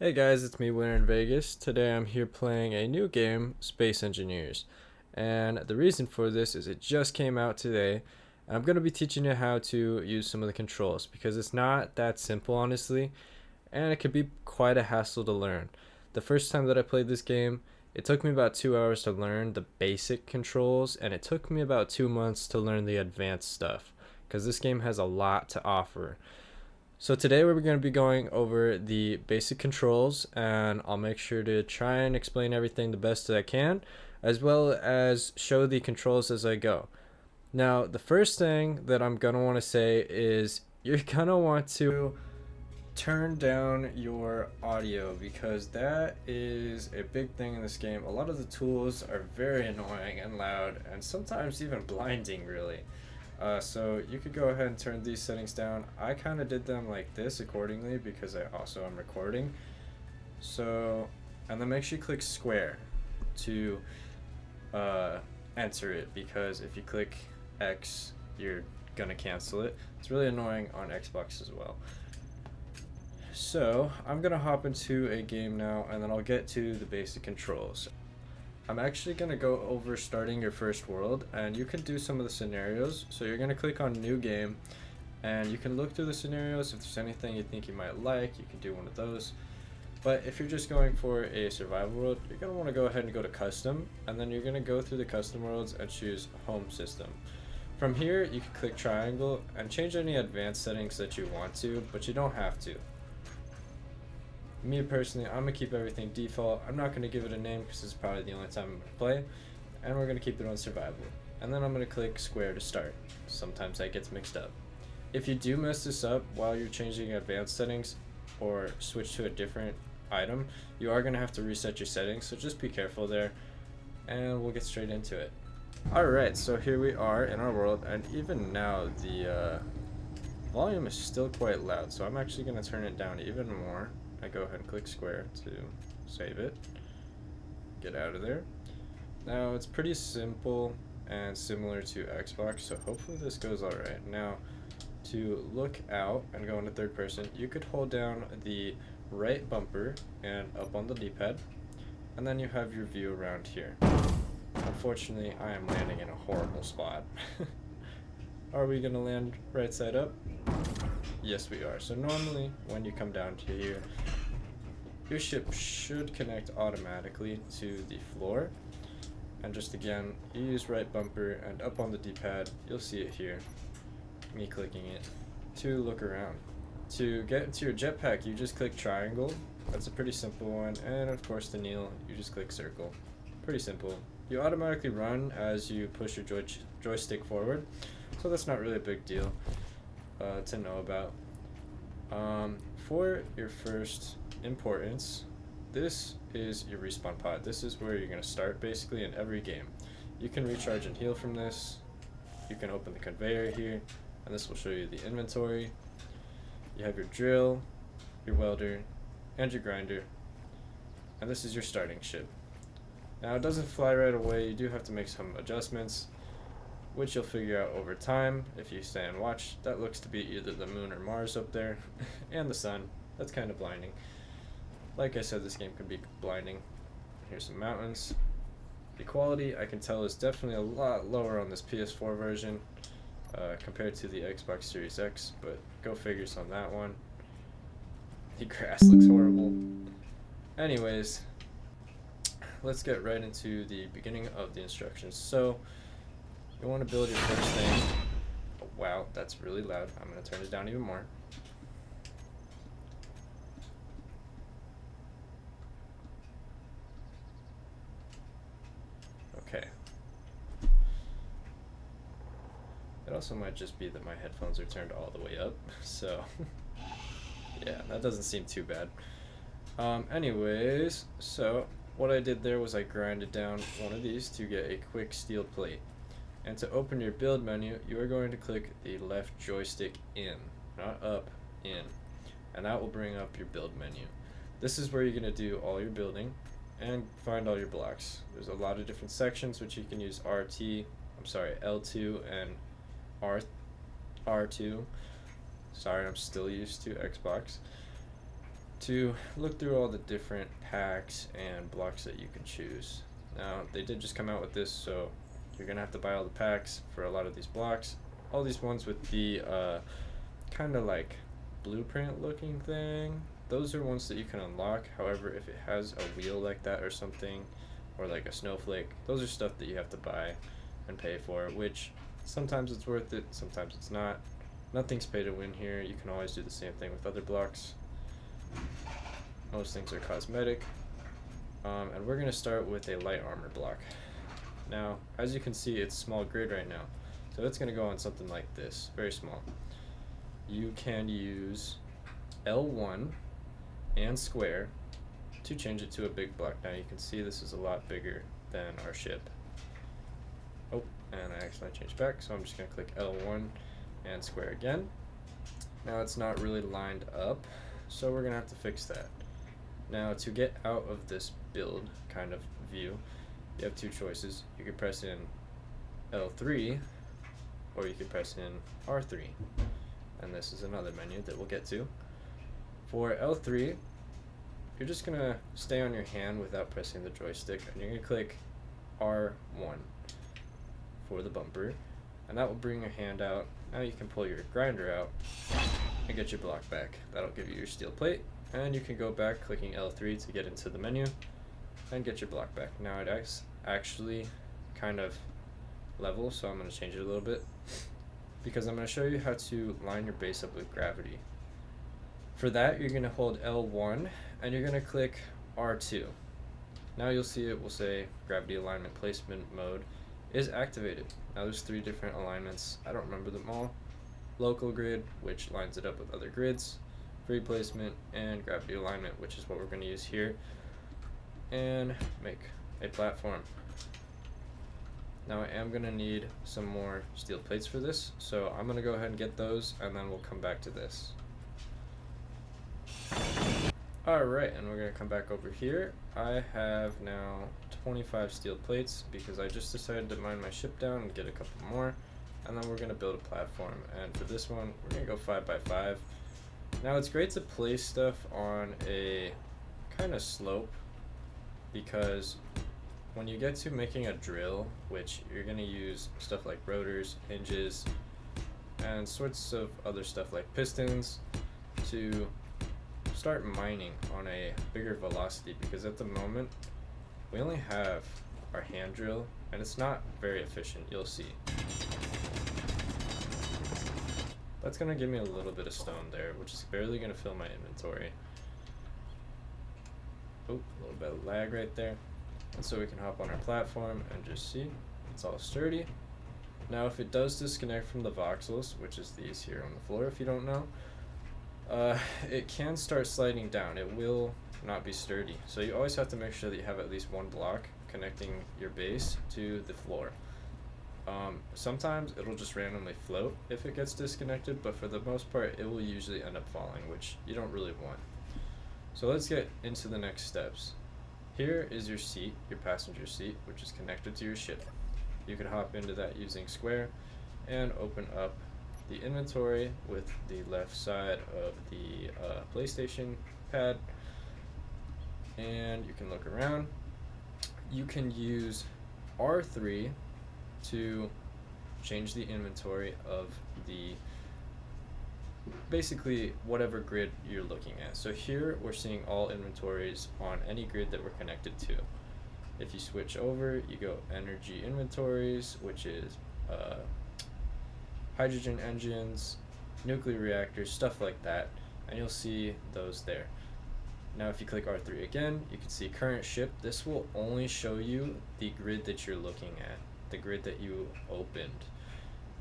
Hey guys, it's me, Winter in Vegas. Today I'm here playing a new game, Space Engineers. And the reason for this is it just came out today. And I'm going to be teaching you how to use some of the controls because it's not that simple, honestly. And it can be quite a hassle to learn. The first time that I played this game, it took me about 2 hours to learn the basic controls, and it took me about 2 months to learn the advanced stuff because this game has a lot to offer. So today we're going to be going over the basic controls, and I'll make sure to try and explain everything the best that I can, as well as show the controls as I go. Now, the first thing that I'm going to want to say is you're going to want to turn down your audio because that is a big thing in this game. A lot of the tools are very annoying and loud and sometimes even blinding, really. So you could go ahead and turn these settings down. I kind of did them like this accordingly because I also am recording. So, and then make sure you click square to enter it, because if you click X, you're gonna cancel it. It's really annoying on Xbox as well. So I'm gonna hop into a game now, and then I'll get to the basic controls. I'm actually going to go over starting your first world, and you can do some of the scenarios. So you're going to click on new game, and you can look through the scenarios. If there's anything you think you might like, you can do one of those. But if you're just going for a survival world, you're going to want to go ahead and go to custom, and then you're going to go through the custom worlds and choose home system. From here, you can click triangle and change any advanced settings that you want to, but you don't have to. Me personally, I'm gonna keep everything default. I'm not gonna give it a name because it's probably the only time I'm gonna play, and we're gonna keep it on survival. And then I'm gonna click square to start. Sometimes that gets mixed up. If you do mess this up while you're changing advanced settings or switch to a different item, you are gonna have to reset your settings, so just be careful there, and we'll get straight into it. Alright, so here we are in our world, and even now the volume is still quite loud, so I'm actually gonna turn it down even more. I go ahead and click square to save it, get out of there. Now it's pretty simple and similar to Xbox, so hopefully this goes alright. Now to look out and go into third person, you could hold down the right bumper and up on the D-pad, and then you have your view around here. Unfortunately, I am landing in a horrible spot. Are we gonna land right side up? Yes, we are. So normally, when you come down to here, your ship should connect automatically to the floor. And just again, you use right bumper and up on the D-pad, you'll see it here, me clicking it, to look around. To get into your jetpack, you just click triangle. That's a pretty simple one. And of course, to kneel, you just click circle. Pretty simple. You automatically run as you push your joystick forward, so that's not really a big deal to know about. For your first importance, this is your respawn pod. This is where you're going to start basically in every game. You can recharge and heal from this. You can open the conveyor here, and this will show you the inventory. You have your drill, your welder, and your grinder, and this is your starting ship. Now it doesn't fly right away. You do have to make some adjustments, which you'll figure out over time if you stay and watch. That looks to be either the moon or Mars up there, and the sun. That's kind of blinding. Like I said, this game can be blinding. Here's some mountains. The quality, I can tell, is definitely a lot lower on this PS4 version compared to the Xbox Series X, but go figures on that one. The grass looks horrible. Anyways, let's get right into the beginning of the instructions. So, you want to build your first thing. Oh, wow, that's really loud. I'm going to turn it down even more. Okay. It also might just be that my headphones are turned all the way up, so yeah, that doesn't seem too bad. Anyways, so what I did there was I grinded down one of these to get a quick steel plate. And to open your build menu, you are going to click the left joystick in, not up, in. And that will bring up your build menu. This is where you're going to do all your building and find all your blocks. There's a lot of different sections which you can use L2 and R2. Sorry, I'm still used to Xbox. to look through all the different packs and blocks that you can choose. Now, they did just come out with this, so you're gonna have to buy all the packs for a lot of these blocks. All these ones with the kind of like blueprint looking thing, those are ones that you can unlock. However, if it has a wheel like that or something, or like a snowflake, those are stuff that you have to buy and pay for, which sometimes it's worth it, sometimes it's not. Nothing's pay to win here. You can always do the same thing with other blocks. Most things are cosmetic. And we're gonna start with a light armor block. Now, as you can see, it's small grid right now, so it's gonna go on something like this, very small. You can use L1 and square to change it to a big block. Now you can see this is a lot bigger than our ship. Oh, and I accidentally changed back, so I'm just gonna click L1 and square again. Now it's not really lined up, so we're gonna have to fix that. Now, to get out of this build kind of view, you have two choices. You can press in L3, or you can press in R3. And this is another menu that we'll get to. For L3, you're just gonna stay on your hand without pressing the joystick, and you're gonna click R1 for the bumper, and that will bring your hand out. Now you can pull your grinder out and get your block back. That'll give you your steel plate. And you can go back clicking L3 to get into the menu and get your block back. Now it's actually kind of level, so I'm going to change it a little bit because I'm going to show you how to line your base up with gravity. For that, you're going to hold L1 and you're going to click R2. Now you'll see it will say gravity alignment placement mode is activated. Now there's 3 different alignments. I don't remember them all. Local grid, which lines it up with other grids. Free placement, and gravity alignment, which is what we're going to use here, and make a platform. Now I am going to need some more steel plates for this, so I'm going to go ahead and get those, and then we'll come back to this. Alright, and we're going to come back over here. I have now 25 steel plates because I just decided to mine my ship down and get a couple more, and then we're going to build a platform. And for this one, we're going to go 5x5. Now it's great to place stuff on a kind of slope because when you get to making a drill, which you're going to use stuff like rotors, hinges, and sorts of other stuff like pistons to start mining on a bigger velocity, because at the moment we only have our hand drill and it's not very efficient, you'll see. That's going to give me a little bit of stone there, which is barely going to fill my inventory. Oh, a little bit of lag right there. And so we can hop on our platform and just see, it's all sturdy. Now if it does disconnect from the voxels, which is these here on the floor if you don't know, it can start sliding down. It will not be sturdy. So you always have to make sure that you have at least one block connecting your base to the floor. Sometimes it'll just randomly float if it gets disconnected, but for the most part it will usually end up falling, which you don't really want. So let's get into the next steps. Here is your seat, your passenger seat, which is connected to your ship. You can hop into that using square and open up the inventory with the left side of the PlayStation pad, and you can look around. You can use R3 to change the inventory of the basically whatever grid you're looking at. So here we're seeing all inventories on any grid that we're connected to. If you switch over, you go energy inventories, which is hydrogen engines, nuclear reactors, stuff like that, and you'll see those there. Now if you click R3 again, you can see current ship. This will only show you the grid that you're looking at, the grid that you opened.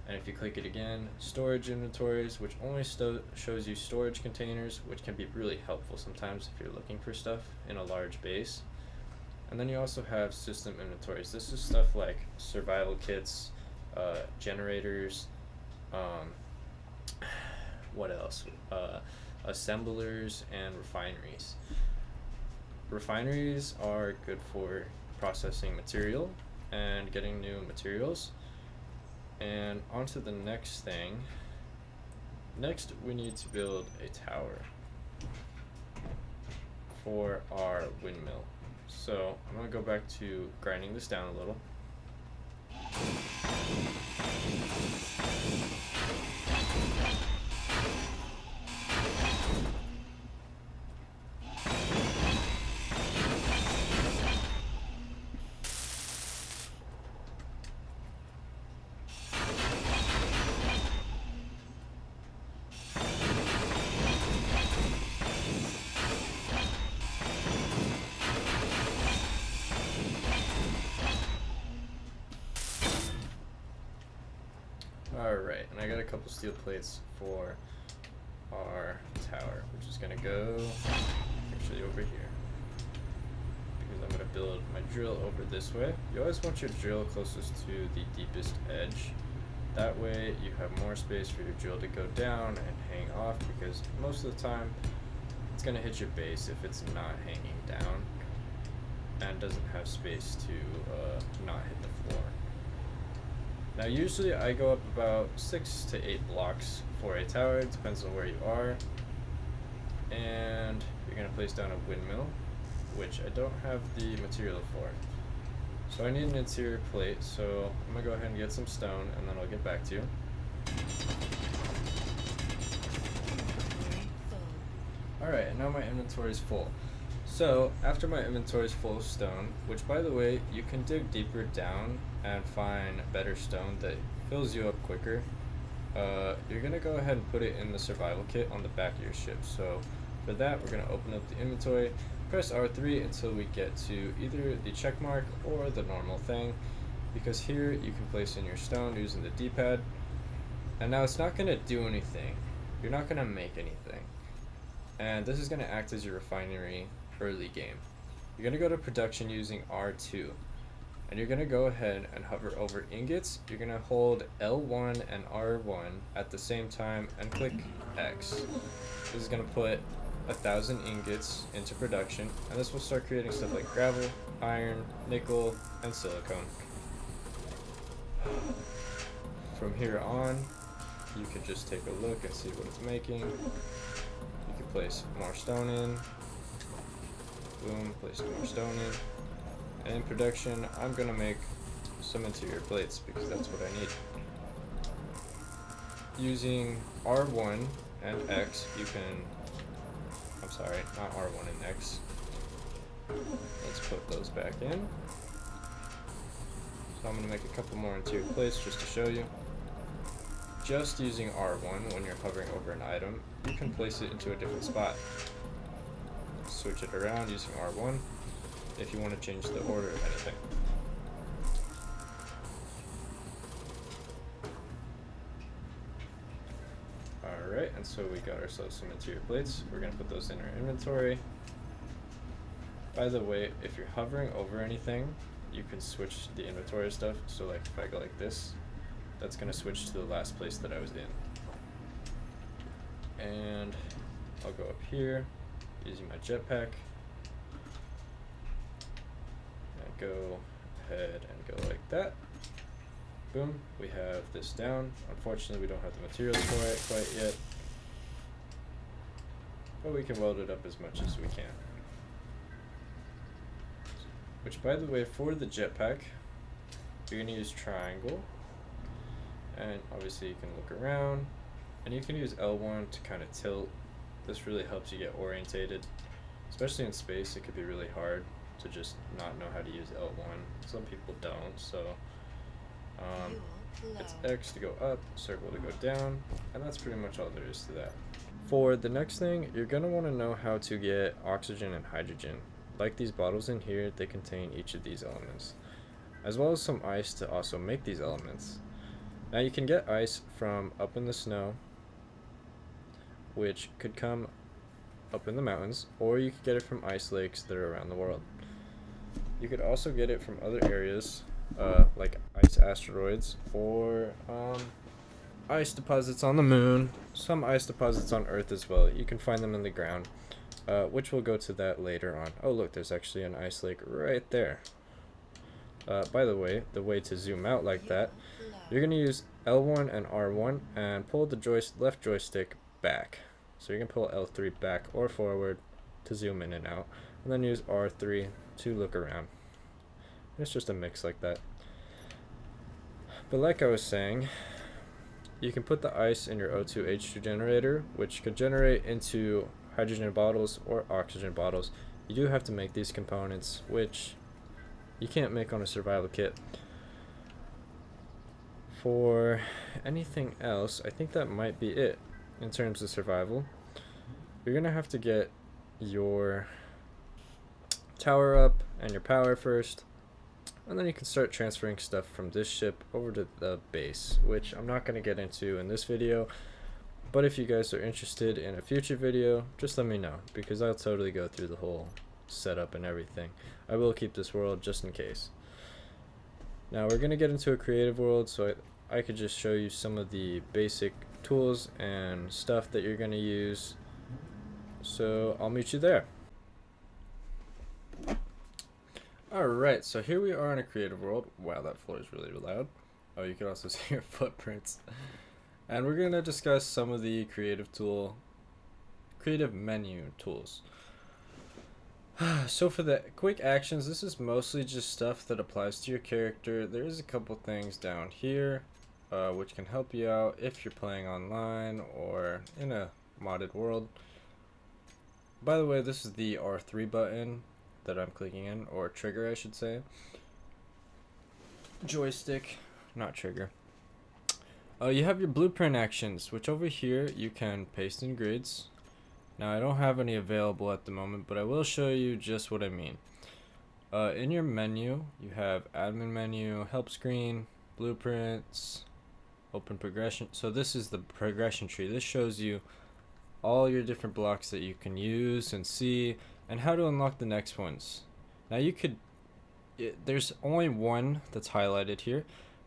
And if you click it again, storage inventories, which only shows you storage containers, which can be really helpful sometimes if you're looking for stuff in a large base. And then you also have system inventories. This is stuff like survival kits, generators, what else? Assemblers and refineries. Refineries are good for processing material and getting new materials. And on to the next thing. Next, we need to build a tower. for our windmill. So I'm going to go back to grinding this down a little. Alright, and I got a couple steel plates for our tower, which is going to go actually over here. Because I'm going to build my drill over this way. You always want your drill closest to the deepest edge. That way you have more space for your drill to go down and hang off, because most of the time it's going to hit your base if it's not hanging down and doesn't have space to not hit the floor. Now usually I go up about 6 to 8 blocks for a tower, it depends on where you are. And you're going to place down a windmill, which I don't have the material for. So I need an interior plate, so I'm going to go ahead and get some stone and then I'll get back to you. Alright, and now my inventory is full. So after my inventory is full of stone, which by the way, you can dig deeper down and find better stone that fills you up quicker, you're going to go ahead and put it in the survival kit on the back of your ship. So for that, we're going to open up the inventory, press R3 until we get to either the check mark or the normal thing, because here you can place in your stone using the D-pad. And now it's not going to do anything. You're not going to make anything. And this is going to act as your refinery early game. You're going to go to production using R2. And you're going to go ahead and hover over ingots. You're going to hold L1 and R1 at the same time and click X. This is going to put 1,000 ingots into production, and this will start creating stuff like gravel, iron, nickel, and silicone. From here on, you can just take a look and see what it's making. You can place more stone in. Boom, place more stone in. And in production, I'm going to make some interior plates because that's what I need. Using R1 and X, you can... I'm sorry, not R1 and X. Let's put those back in. So I'm going to make a couple more interior plates just to show you. Just using R1 when you're hovering over an item, you can place it into a different spot. Switch it around using R1 if you want to change the order of anything. Alright, and so we got ourselves some interior plates. We're going to put those in our inventory. By the way, if you're hovering over anything, you can switch the inventory stuff. So like if I go like this, that's going to switch to the last place that I was in. And I'll go up here using my jetpack. And go ahead and go like that. Boom, we have this down. Unfortunately, we don't have the materials for it quite yet. But we can weld it up as much as we can. Which, by the way, for the jetpack, you're going to use triangle. And obviously you can look around. And you can use L1 to kind of tilt. This really helps you get orientated. Especially in space, it could be really hard to just not know how to use L1. Some people don't, so... it's X to go up, circle to go down, and that's pretty much all there is to that. For the next thing, you're going to want to know how to get oxygen and hydrogen. Like these bottles in here, they contain each of these elements, as well as some ice to also make these elements. Now you can get ice from up in the snow, which could come up in the mountains, or you could get it from ice lakes that are around the world. You could also get it from other areas, like ice asteroids, or ice deposits on the moon, some ice deposits on Earth as well. You can find them in the ground, which we'll go to that later on. Oh look, there's actually an ice lake right there. By the way to zoom out like that, you're going to use L1 and R1 and pull the left joystick back. So you can pull L3 back or forward to zoom in and out, and then use R3 to look around. It's just a mix like that. But like I was saying, you can put the ice in your O2H2 generator, which could generate into hydrogen bottles or oxygen bottles. You do have to make these components, which you can't make on a survival kit. For anything else, I think that might be it in terms of survival. You're gonna have to get your tower up and your power first, and then you can start transferring stuff from this ship over to the base, which I'm not gonna get into in this video. But if you guys are interested in a future video, just let me know, because I'll totally go through the whole setup and everything. I will keep this world just in case. Now we're going to get into a creative world, so I could just show you some of the basic tools and stuff that you're going to use. So I'll meet you there. Alright, so here we are in a creative world. Wow, that floor is really loud. Oh, you can also see your footprints. And we're going to discuss some of the creative menu tools. So for the quick actions, this is mostly just stuff that applies to your character. There is a couple things down here which can help you out if you're playing online or in a modded world. By the way, this is the R3 button that I'm clicking in, or trigger I should say. Joystick, not trigger. You have your blueprint actions, which over here you can paste in grids. Now I don't have any available at the moment, but I will show you just what I mean. In your menu, you have admin menu, help screen, blueprints, open progression. So this is the progression tree. This shows you all your different blocks that you can use and see, and how to unlock the next ones. Now you could, there's only one that's highlighted here,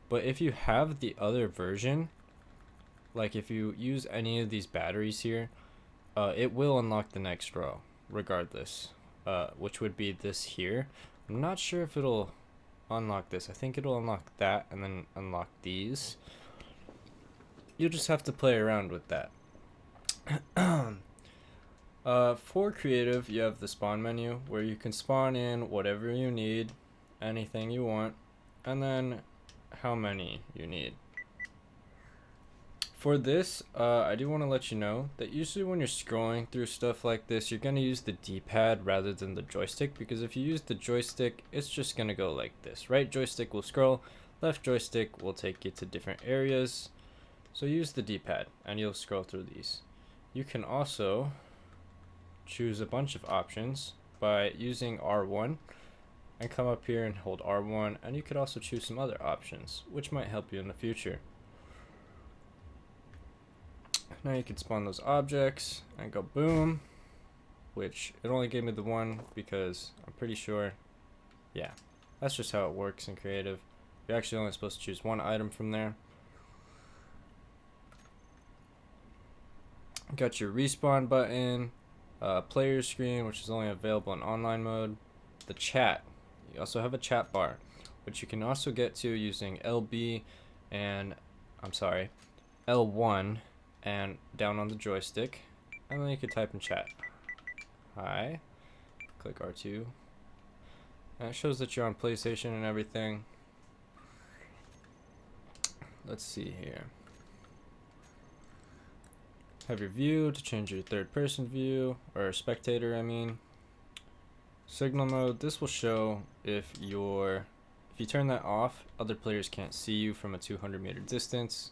but if you have the other version, like if you use any of these batteries here, it will unlock the next row regardless, which would be this here. I'm not sure if it'll unlock this. I think it'll unlock that and then unlock these. You'll just have to play around with that. For creative, you have the spawn menu where you can spawn in whatever you need, anything you want, and then how many you need. For this, I do want to let you know that usually when you're scrolling through stuff like this, you're going to use the D-pad rather than the joystick, because if you use the joystick, it's just going to go like this. Right joystick will scroll, left joystick will take you to different areas. So use the D-pad and you'll scroll through these. You can also choose a bunch of options by using R1 and come up here and hold R1, and you could also choose some other options which might help you in the future. Now you can spawn those objects and go boom, which it only gave me the one because I'm pretty sure, yeah, that's just how it works in creative. You're actually only supposed to choose one item from there. Got your respawn button, player screen, which is only available in online mode, the chat. You also have a chat bar, which you can also get to using LB and, L1 and down on the joystick, and then you can type in chat. Hi, click R2, and it shows that you're on PlayStation and everything. Let's see here. Have your view to change your third person view, or spectator I mean. Signal mode, this will show if you turn that off, other players can't see you from a 200-meter distance.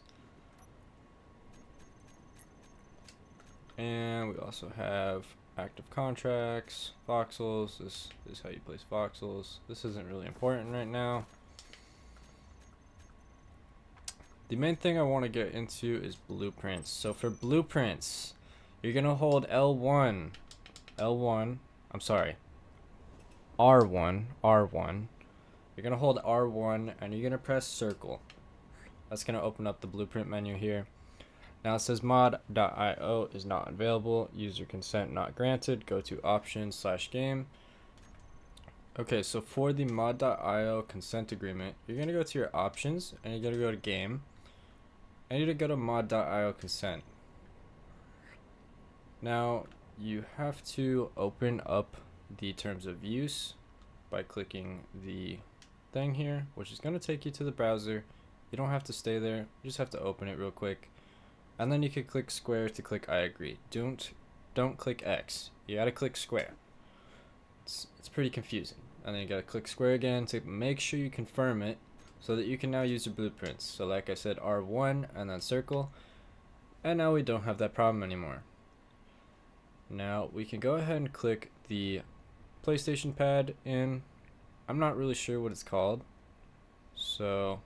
And we also have active contracts, voxels. This is how you place voxels. This isn't really important right now. The main thing I want to get into is blueprints. So for blueprints, you're going to hold R1. You're going to hold R1 and you're going to press circle. That's going to open up the blueprint menu here. Now it says mod.io is not available. User consent not granted. Go to options/game. Okay, so for the mod.io consent agreement, you're going to go to your options and you're going to go to game. And you're going to go to mod.io consent. Now, you have to open up the terms of use by clicking the thing here, which is going to take you to the browser. You don't have to stay there, you just have to open it real quick. And then you can click square to click I agree. Don't click X. You gotta click square. It's pretty confusing. And then you gotta click square again to make sure you confirm it so that you can now use your blueprints. So like I said, R1 and then circle. And now we don't have that problem anymore. Now we can go ahead and click the PlayStation pad in. I'm not really sure what it's called. So,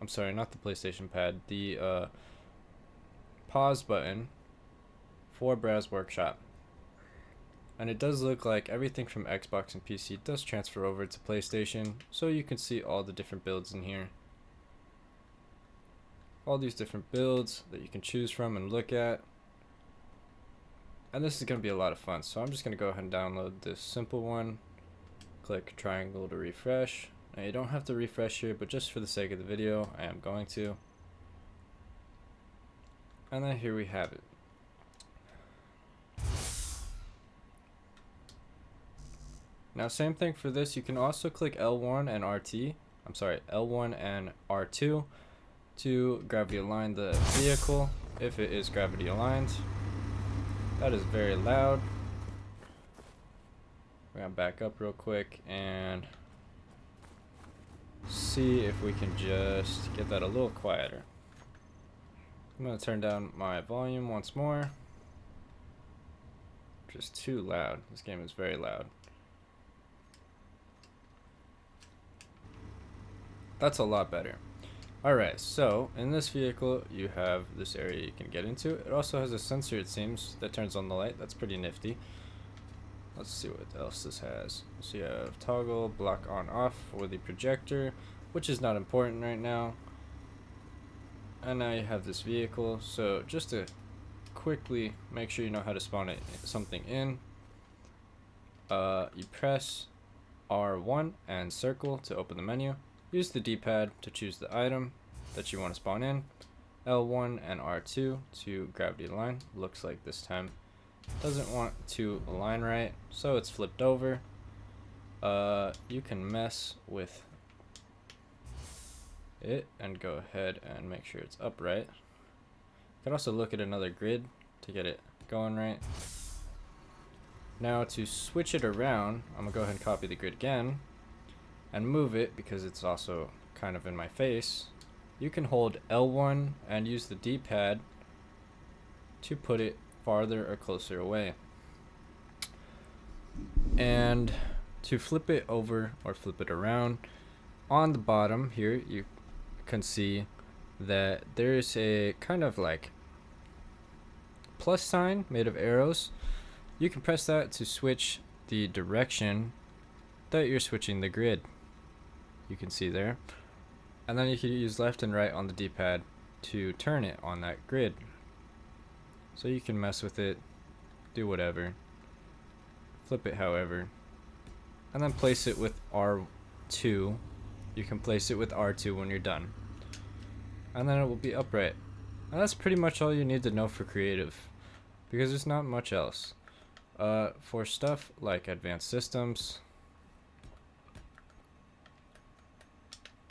I'm sorry, not the PlayStation pad. The pause button for Browse Workshop. And it does look like everything from Xbox and PC does transfer over to PlayStation, so you can see all the different builds in here. All these different builds that you can choose from and look at. And this is going to be a lot of fun, so I'm just going to go ahead and download this simple one. Click triangle to refresh. Now you don't have to refresh here, but just for the sake of the video, I am going to. And then here we have it. Now same thing for this, you can also click L1 and L1 and R2 to gravity align the vehicle if it is gravity aligned. That is very loud. We're gonna back up real quick and see if we can just get that a little quieter. I'm gonna turn down my volume once more. Just too loud. This game is very loud. That's a lot better. Alright, so in this vehicle you have this area you can get into. It also has a sensor, it seems, that turns on the light. That's pretty nifty. Let's see what else this has. So you have toggle, block on off for the projector, which is not important right now. And now you have this vehicle. So just to quickly make sure you know how to spawn something in, you press R1 and circle to open the menu. Use the D-pad to choose the item that you want to spawn in. L1 and R2 to gravity align. Looks like this time doesn't want to align right, so it's flipped over. You can mess with it and go ahead and make sure it's upright. You can also look at another grid to get it going right. Now to switch it around, I'm gonna go ahead and copy the grid again and move it because it's also kind of in my face. You can hold L1 and use the D-pad to put it farther or closer away. And to flip it over or flip it around, on the bottom here you can see that there's a kind of like plus sign made of arrows. You can press that to switch the direction that you're switching the grid. You can see there. And then you can use left and right on the D-pad to turn it on that grid. So you can mess with it, do whatever, flip it however, and then place it with R2. You can place it with R2 when you're done. And then it will be upright. And that's pretty much all you need to know for creative, because there's not much else. For stuff like advanced systems,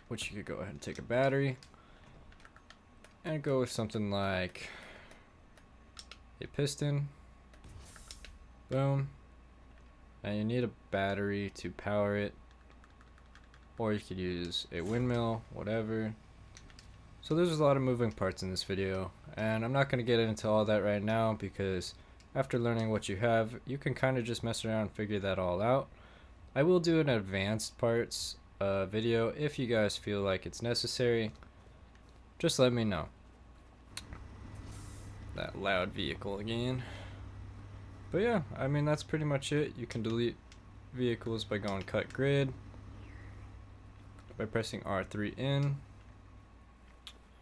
which you could go ahead and take a battery and go with something like a piston. Boom. And you need a battery to power it, or you could use a windmill, whatever. So there's a lot of moving parts in this video, and I'm not going to get into all that right now because after learning what you have, you can kind of just mess around and figure that all out. I will do an advanced parts video if you guys feel like it's necessary. Just let me know. That loud vehicle again. But yeah, I mean that's pretty much it. You can delete vehicles by going cut grid, by pressing R3 in.